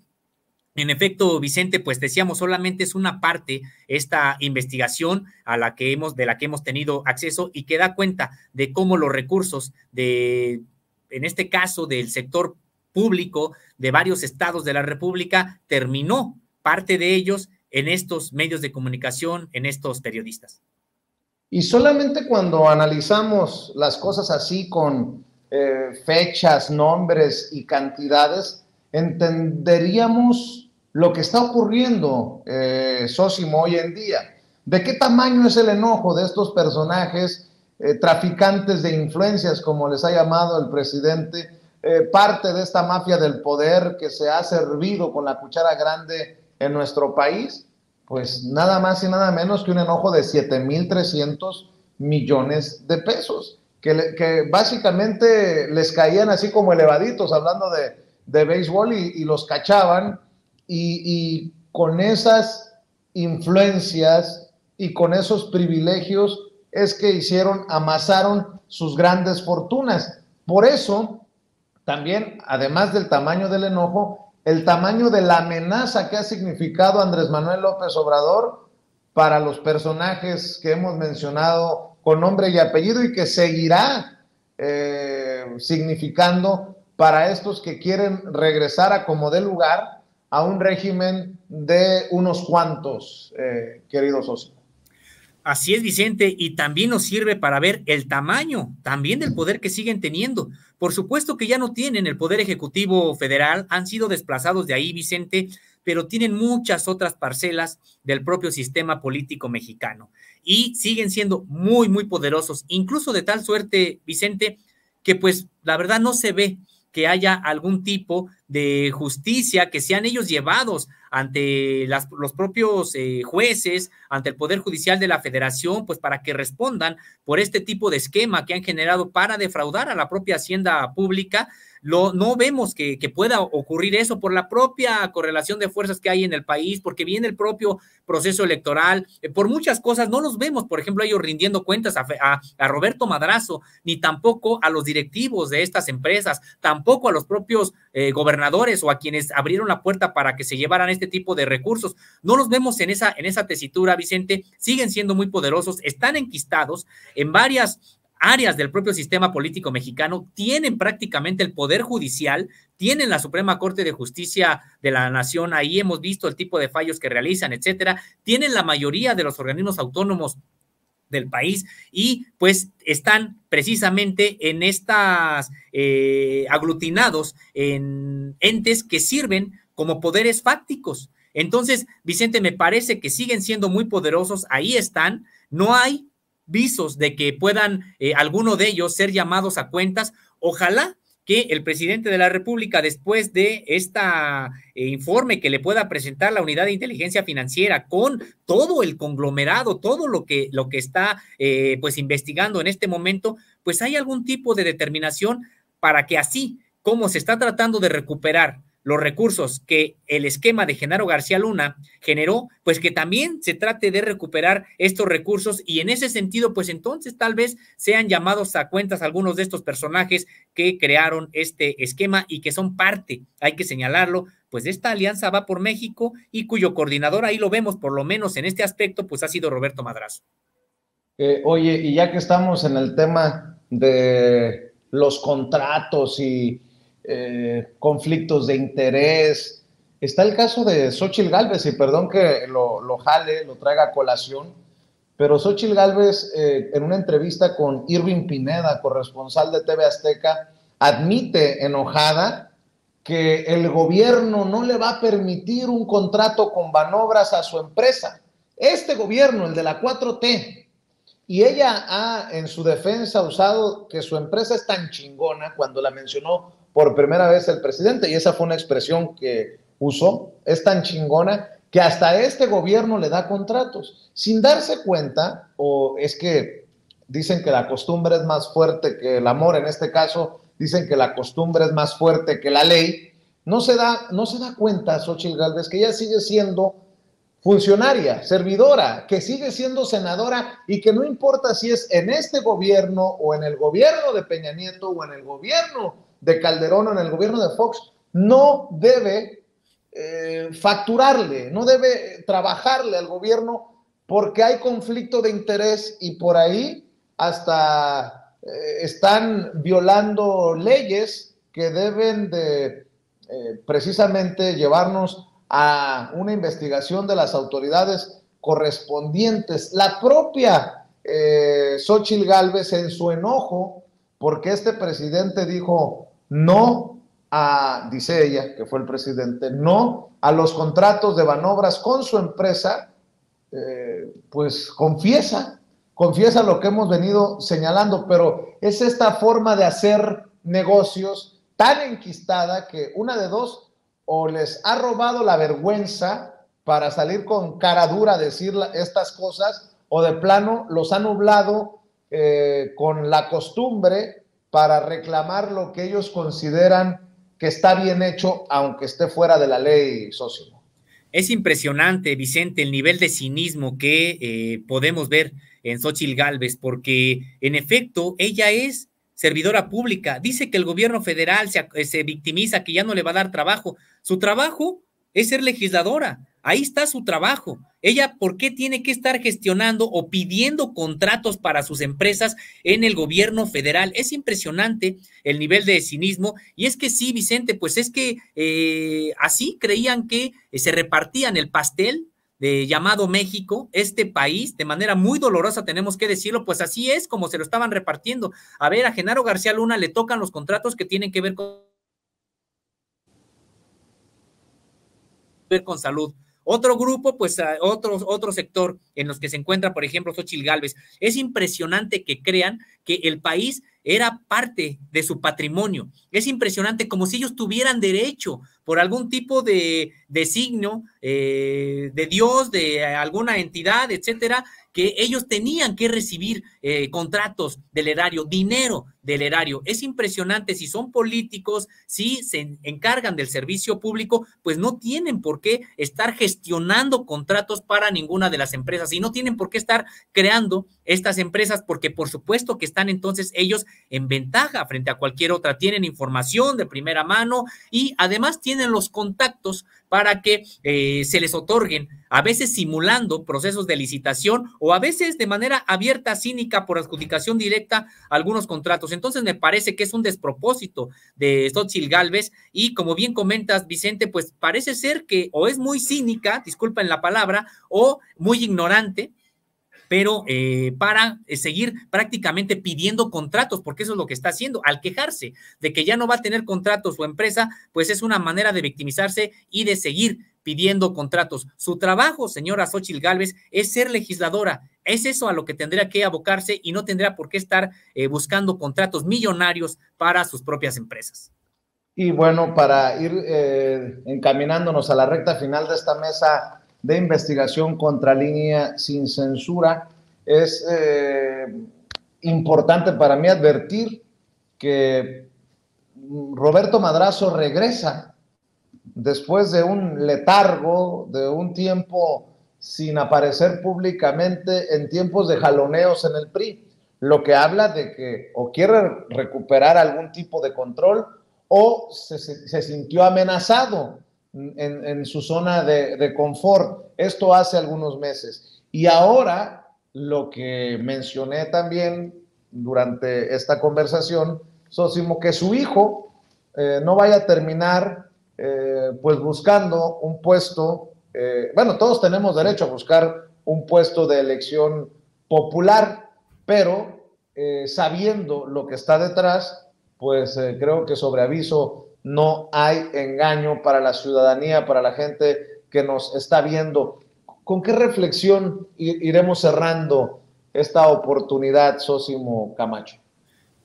en efecto, Vicente, pues decíamos, solamente es una parte esta investigación de la que hemos tenido acceso y que da cuenta de cómo los recursos en este caso, del sector público de varios estados de la República, terminó parte de ellos en estos medios de comunicación, en estos periodistas. Y solamente cuando analizamos las cosas así con fechas, nombres y cantidades, entenderíamos lo que está ocurriendo, Sósimo, hoy en día. ¿De qué tamaño es el enojo de estos personajes, traficantes de influencias, como les ha llamado el presidente, parte de esta mafia del poder que se ha servido con la cuchara grande en nuestro país? Pues nada más y nada menos que un enojo de 7,300 millones de pesos, que básicamente les caían así como elevaditos, hablando de béisbol, y los cachaban, y con esas influencias y con esos privilegios es que amasaron sus grandes fortunas. Por eso, también, además del tamaño del enojo, el tamaño de la amenaza que ha significado Andrés Manuel López Obrador para los personajes que hemos mencionado con nombre y apellido, y que seguirá significando para estos que quieren regresar a como dé lugar a un régimen de unos cuantos, querido socio. Así es, Vicente, y también nos sirve para ver el tamaño también del poder que siguen teniendo. Por supuesto que ya no tienen el poder ejecutivo federal, han sido desplazados de ahí, Vicente, pero tienen muchas otras parcelas del propio sistema político mexicano y siguen siendo muy, muy poderosos, incluso de tal suerte, Vicente, que pues la verdad no se ve que haya algún tipo de justicia, que sean ellos llevados ante los propios jueces, ante el Poder Judicial de la Federación, pues para que respondan por este tipo de esquema que han generado para defraudar a la propia hacienda pública. No vemos que pueda ocurrir eso por la propia correlación de fuerzas que hay en el país, porque viene el propio proceso electoral, por muchas cosas no los vemos, por ejemplo, ellos rindiendo cuentas a Roberto Madrazo, ni tampoco a los directivos de estas empresas, tampoco a los propios gobernadores o a quienes abrieron la puerta para que se llevaran este tipo de recursos. No los vemos en esa tesitura, Vicente. Siguen siendo muy poderosos, están enquistados en varias áreas del propio sistema político mexicano, tienen prácticamente el poder judicial, tienen la Suprema Corte de Justicia de la Nación, ahí hemos visto el tipo de fallos que realizan, etcétera, tienen la mayoría de los organismos autónomos del país y pues están precisamente en estas aglutinados en entes que sirven como poderes fácticos. Entonces, Vicente, me parece que siguen siendo muy poderosos, ahí están, no hay visos de que puedan alguno de ellos ser llamados a cuentas. Ojalá que el presidente de la República, después de informe que le pueda presentar la Unidad de Inteligencia Financiera con todo el conglomerado, todo lo que está pues investigando en este momento, pues hay algún tipo de determinación para que así como se está tratando de recuperar los recursos que el esquema de Genaro García Luna generó, pues que también se trate de recuperar estos recursos y en ese sentido, pues entonces tal vez sean llamados a cuentas algunos de estos personajes que crearon este esquema y que son parte, hay que señalarlo, pues de esta alianza Va por México y cuyo coordinador, ahí lo vemos, por lo menos en este aspecto, pues ha sido Roberto Madrazo. Oye, y ya que estamos en el tema de los contratos y conflictos de interés, está el caso de Xóchitl Gálvez, y perdón que lo traiga a colación, pero Xóchitl Gálvez en una entrevista con Irving Pineda, corresponsal de TV Azteca, admite enojada que el gobierno no le va a permitir un contrato con Banobras a su empresa. Este gobierno, el de la 4T, y ella ha en su defensa usado que su empresa es tan chingona cuando la mencionó por primera vez el presidente, y esa fue una expresión que usó, es tan chingona que hasta este gobierno le da contratos, sin darse cuenta, o es que dicen que la costumbre es más fuerte que el amor, en este caso dicen que la costumbre es más fuerte que la ley, no se da cuenta Xóchitl Gálvez que ella sigue siendo funcionaria, servidora, que sigue siendo senadora y que no importa si es en este gobierno o en el gobierno de Peña Nieto o en el gobierno de Calderón o en el gobierno de Fox, no debe facturarle, no debe trabajarle al gobierno porque hay conflicto de interés y por ahí hasta están violando leyes que deben de precisamente llevarnos a una investigación de las autoridades correspondientes. La propia Xóchitl Gálvez, en su enojo porque este presidente dijo no dice ella, que fue el presidente, no a los contratos de Banobras con su empresa, pues confiesa lo que hemos venido señalando, pero es esta forma de hacer negocios tan enquistada que una de dos, o les ha robado la vergüenza para salir con cara dura a decir estas cosas, o de plano los ha nublado con la costumbre para reclamar lo que ellos consideran que está bien hecho, aunque esté fuera de la ley, socio. Es impresionante, Vicente, el nivel de cinismo que podemos ver en Xóchitl Gálvez, porque en efecto ella es servidora pública, dice que el gobierno federal se victimiza, que ya no le va a dar trabajo. Su trabajo es ser legisladora, ahí está su trabajo. Ella, ¿por qué tiene que estar gestionando o pidiendo contratos para sus empresas en el gobierno federal? Es impresionante el nivel de cinismo, y es que sí, Vicente, pues es que así creían que se repartían el pastel llamado México, este país, de manera muy dolorosa, tenemos que decirlo, pues así es como se lo estaban repartiendo. A ver, a Genaro García Luna le tocan los contratos que tienen que ver con salud. Otro grupo, pues otro sector en los que se encuentra, por ejemplo, Xóchitl Gálvez. Es impresionante que crean que el país era parte de su patrimonio. Es impresionante, como si ellos tuvieran derecho por algún tipo de signo de Dios, de alguna entidad, etcétera, que ellos tenían que recibir contratos del erario, dinero del erario. Es impresionante, si son políticos, si se encargan del servicio público, pues no tienen por qué estar gestionando contratos para ninguna de las empresas y no tienen por qué estar creando estas empresas, porque por supuesto que están entonces ellos en ventaja frente a cualquier otra, tienen información de primera mano y además tienen los contactos para que se les otorguen, a veces simulando procesos de licitación o a veces de manera abierta, cínica, por adjudicación directa, algunos contratos. Entonces me parece que es un despropósito de Xóchitl Gálvez y como bien comentas, Vicente, pues parece ser que o es muy cínica, disculpen la palabra, o muy ignorante, pero para seguir prácticamente pidiendo contratos, porque eso es lo que está haciendo. Al quejarse de que ya no va a tener contratos su empresa, pues es una manera de victimizarse y de seguir pidiendo contratos. Su trabajo, señora Xóchitl Gálvez, es ser legisladora. Es eso a lo que tendría que abocarse y no tendría por qué estar buscando contratos millonarios para sus propias empresas. Y bueno, para ir encaminándonos a la recta final de esta mesa de investigación contra Línea Sin Censura, es importante para mí advertir que Roberto Madrazo regresa después de un letargo, de un tiempo sin aparecer públicamente, en tiempos de jaloneos en el PRI, lo que habla de que o quiere recuperar algún tipo de control o se sintió amenazado en su zona de confort. Esto hace algunos meses. Y ahora, lo que mencioné también durante esta conversación, Sósimo, que su hijo no vaya a terminar pues buscando un puesto, bueno, todos tenemos derecho a buscar un puesto de elección popular, pero sabiendo lo que está detrás, pues creo que sobre aviso no hay engaño para la ciudadanía, para la gente que nos está viendo. ¿Con qué reflexión iremos cerrando esta oportunidad, Sósimo Camacho?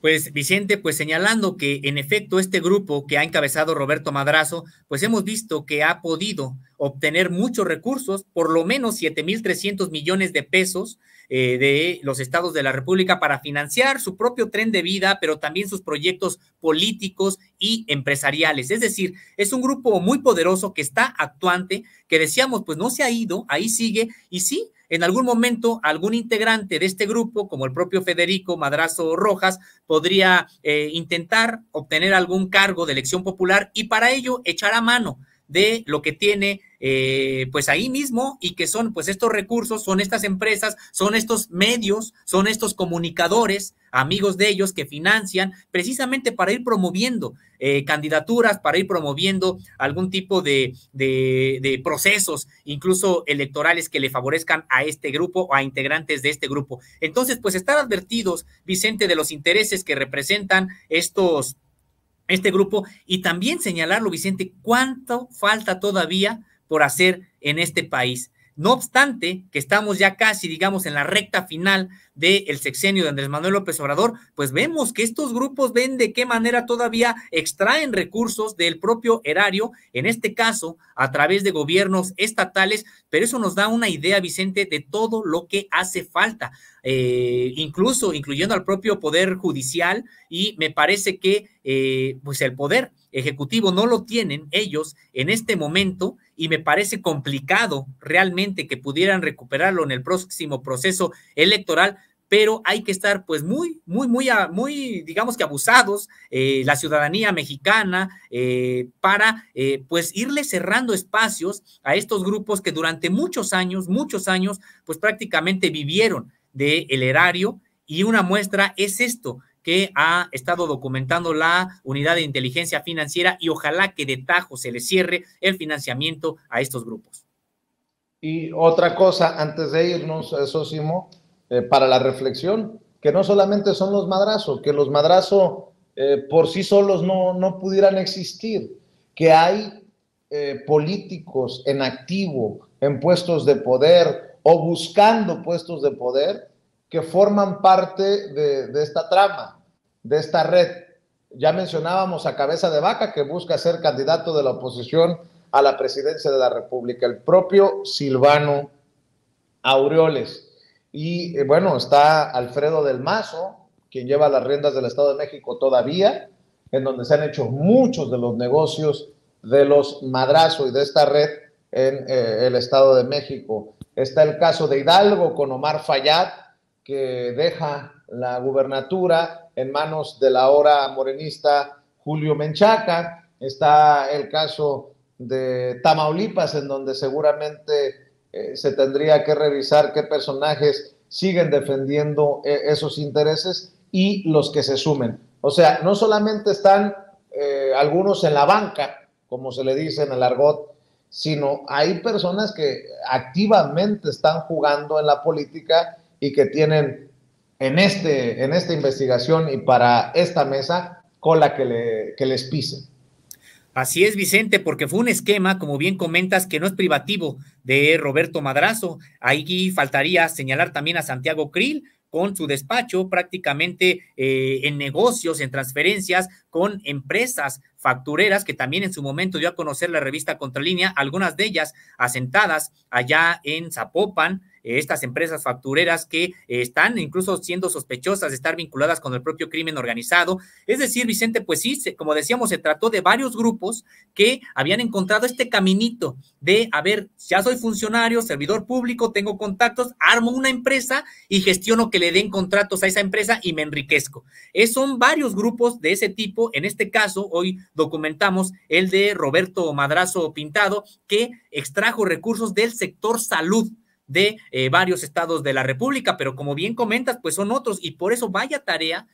Pues Vicente, pues señalando que en efecto este grupo que ha encabezado Roberto Madrazo, pues hemos visto que ha podido obtener muchos recursos, por lo menos 7,300 millones de pesos de los estados de la República para financiar su propio tren de vida, pero también sus proyectos políticos y empresariales. Es decir, es un grupo muy poderoso que está actuante, que decíamos, pues no se ha ido, ahí sigue, y sí, en algún momento algún integrante de este grupo, como el propio Federico Madrazo Rojas, podría intentar obtener algún cargo de elección popular y para ello echar a mano de lo que tiene pues ahí mismo y que son pues estos recursos, son estas empresas, son estos medios, son estos comunicadores, amigos de ellos que financian precisamente para ir promoviendo candidaturas, para ir promoviendo algún tipo de procesos, incluso electorales que le favorezcan a este grupo o a integrantes de este grupo. Entonces, pues estar advertidos, Vicente, de los intereses que representan este grupo y también señalarlo, Vicente, cuánto falta todavía por hacer en este país. No obstante, que estamos ya casi, digamos, en la recta final del sexenio de Andrés Manuel López Obrador, pues vemos que estos grupos ven de qué manera todavía extraen recursos del propio erario, en este caso, a través de gobiernos estatales, pero eso nos da una idea, Vicente, de todo lo que hace falta, incluso incluyendo al propio Poder Judicial, y me parece que pues el Poder Ejecutivo no lo tienen ellos en este momento, y me parece complicado realmente que pudieran recuperarlo en el próximo proceso electoral, pero hay que estar pues muy, digamos que abusados, la ciudadanía mexicana, para pues irle cerrando espacios a estos grupos que durante muchos años, pues prácticamente vivieron del erario, y una muestra es esto que ha estado documentando la Unidad de Inteligencia Financiera, y ojalá que de tajo se le cierre el financiamiento a estos grupos. Y otra cosa, antes de irnos, Sósimo, para la reflexión, que no solamente son los Madrazo, que los Madrazo por sí solos no pudieran existir, que hay políticos en activo, en puestos de poder o buscando puestos de poder, que forman parte de esta trama, de esta red. Ya mencionábamos a Cabeza de Vaca, que busca ser candidato de la oposición a la presidencia de la República, el propio Silvano Aureoles. Y bueno, está Alfredo del Mazo, quien lleva las riendas del Estado de México todavía, en donde se han hecho muchos de los negocios de los Madrazo y de esta red en el Estado de México. Está el caso de Hidalgo con Omar Fayad, que deja la gubernatura en manos del ahora morenista Julio Menchaca. Está el caso de Tamaulipas, en donde seguramente se tendría que revisar qué personajes siguen defendiendo esos intereses y los que se sumen. O sea, no solamente están algunos en la banca, como se le dice en el argot, sino hay personas que activamente están jugando en la política y que tienen en esta investigación y para esta mesa cola que les pise. Así es, Vicente, porque fue un esquema, como bien comentas, que no es privativo de Roberto Madrazo. Ahí faltaría señalar también a Santiago Krill, con su despacho prácticamente en negocios, en transferencias con empresas factureras, que también en su momento dio a conocer la revista Contralínea, algunas de ellas asentadas allá en Zapopan, estas empresas factureras que están incluso siendo sospechosas de estar vinculadas con el propio crimen organizado. Es decir, Vicente, pues sí, como decíamos, se trató de varios grupos que habían encontrado este caminito de, a ver, ya soy funcionario, servidor público, tengo contactos, armo una empresa y gestiono que le den contratos a esa empresa y me enriquezco. Son varios grupos de ese tipo. En este caso, hoy documentamos el de Roberto Madrazo Pintado, que extrajo recursos del sector salud de varios estados de la República, pero como bien comentas, pues son otros, y por eso vaya tarea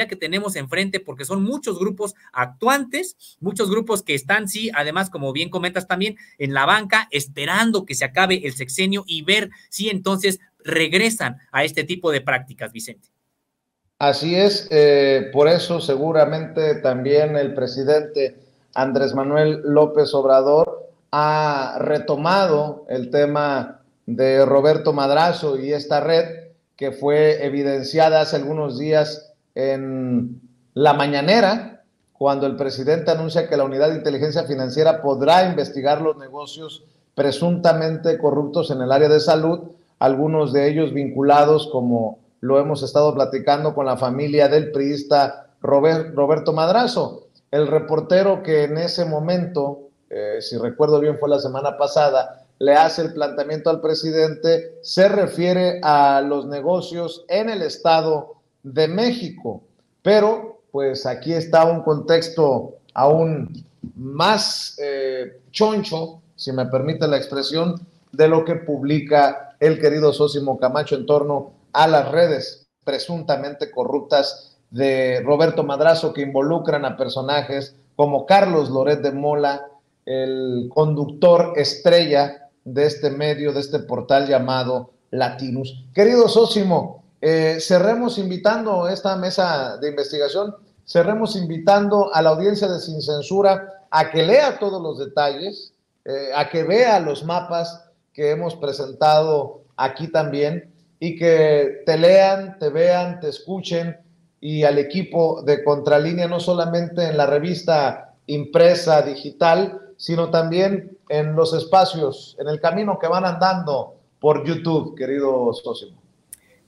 que tenemos enfrente, porque son muchos grupos actuantes, muchos grupos que están, sí, además, como bien comentas también, en la banca, esperando que se acabe el sexenio y ver si entonces regresan a este tipo de prácticas, Vicente. Así es, por eso seguramente también el presidente Andrés Manuel López Obrador ha retomado el tema de Roberto Madrazo y esta red que fue evidenciada hace algunos días en la mañanera, cuando el presidente anuncia que la Unidad de Inteligencia Financiera podrá investigar los negocios presuntamente corruptos en el área de salud, algunos de ellos vinculados, como lo hemos estado platicando, con la familia del priista Roberto Madrazo. El reportero que en ese momento, si recuerdo bien fue la semana pasada, le hace el planteamiento al presidente, se refiere a los negocios en el Estado de México, pero pues aquí está un contexto aún más choncho, si me permite la expresión, de lo que publica el querido Sósimo Camacho en torno a las redes presuntamente corruptas de Roberto Madrazo, que involucran a personajes como Carlos Loret de Mola, el conductor estrella de este medio, de este portal llamado Latinus. Querido Sósimo, cerremos invitando esta mesa de investigación, cerremos invitando a la audiencia de Sin Censura a que lea todos los detalles, a que vea los mapas que hemos presentado aquí también, y que te lean, te vean, te escuchen, y al equipo de Contralínea, no solamente en la revista impresa, digital, sino también en los espacios, en el camino que van andando por YouTube, querido Sósimo.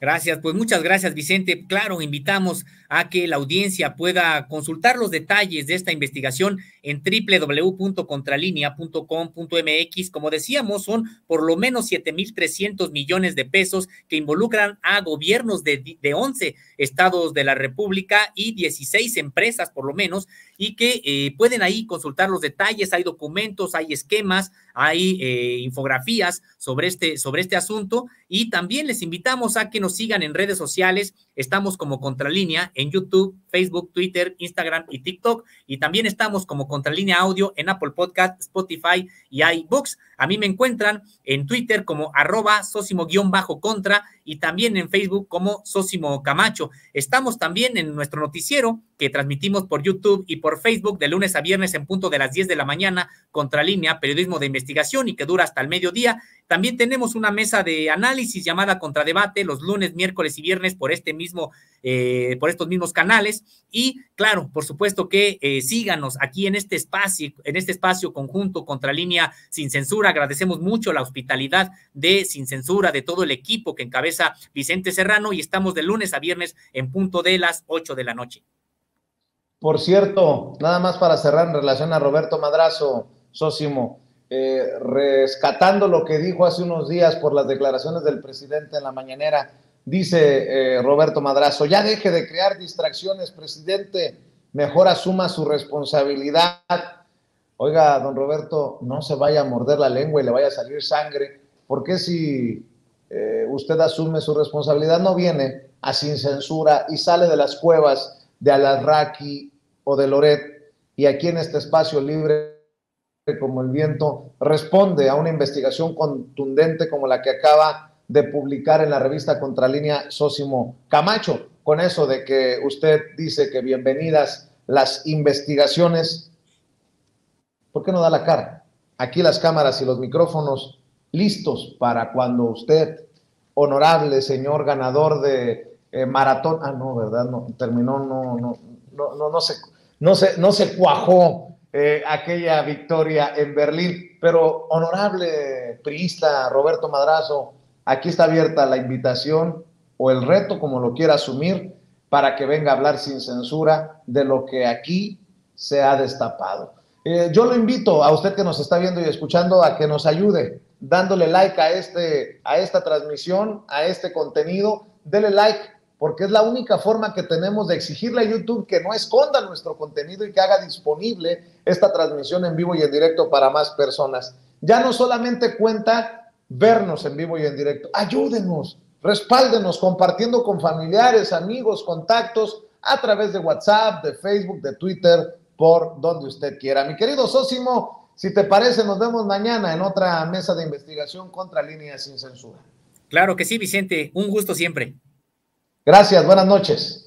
Gracias, pues muchas gracias, Vicente. Claro, invitamos a que la audiencia pueda consultar los detalles de esta investigación en www.contralinea.com.mx. Como decíamos, son por lo menos 7,300 millones de pesos que involucran a gobiernos de 11 estados de la República y 16 empresas por lo menos, y que pueden ahí consultar los detalles. Hay documentos, hay esquemas, hay infografías sobre este asunto, y también les invitamos a que nos sigan en redes sociales. Estamos como Contralínea en YouTube, Facebook, Twitter, Instagram y TikTok, y también estamos como Contralínea Audio en Apple Podcast, Spotify y iBooks. A mí me encuentran en Twitter como @Sósimo_contra, y también en Facebook como Sósimo Camacho. Estamos también en nuestro noticiero que transmitimos por YouTube y por Facebook de lunes a viernes en punto de las 10 de la mañana, Contralínea, periodismo de investigación, y que dura hasta el mediodía. También tenemos una mesa de análisis llamada Contradebate los lunes, miércoles y viernes por estos mismos canales. Y claro, por supuesto que síganos aquí en este espacio conjunto Contralínea Sin Censura. Agradecemos mucho la hospitalidad de Sin Censura, de todo el equipo que encabeza Vicente Serrano, y estamos de lunes a viernes en punto de las 8 de la noche. Por cierto, nada más para cerrar en relación a Roberto Madrazo, Sósimo, rescatando lo que dijo hace unos días por las declaraciones del presidente en la mañanera, dice Roberto Madrazo: ya deje de crear distracciones, presidente, mejor asuma su responsabilidad. Oiga, don Roberto, no se vaya a morder la lengua y le vaya a salir sangre, porque si usted asume su responsabilidad, no viene a Sin Censura y sale de las cuevas de Alarraqui o de Loret, y aquí en este espacio libre como el viento responde a una investigación contundente como la que acaba de publicar en la revista Contralínea Sósimo Camacho. Con eso de que usted dice que bienvenidas las investigaciones, ¿por qué no da la cara? Aquí las cámaras y los micrófonos listos para cuando usted, honorable señor ganador de maratón, no, ¿verdad? No, terminó, no se cuajó aquella victoria en Berlín, pero honorable priista Roberto Madrazo, aquí está abierta la invitación o el reto, como lo quiera asumir, para que venga a hablar sin censura de lo que aquí se ha destapado. Yo lo invito a usted que nos está viendo y escuchando a que nos ayude dándole like a esta transmisión, a este contenido. Dele like, porque es la única forma que tenemos de exigirle a YouTube que no esconda nuestro contenido y que haga disponible esta transmisión en vivo y en directo para más personas. Ya no solamente cuenta vernos en vivo y en directo, ayúdenos, respáldenos compartiendo con familiares, amigos, contactos, a través de WhatsApp, de Facebook, de Twitter, por donde usted quiera. Mi querido Sósimo, si te parece, nos vemos mañana en otra mesa de investigación Contralínea Sin Censura. Claro que sí, Vicente, un gusto siempre. Gracias, buenas noches.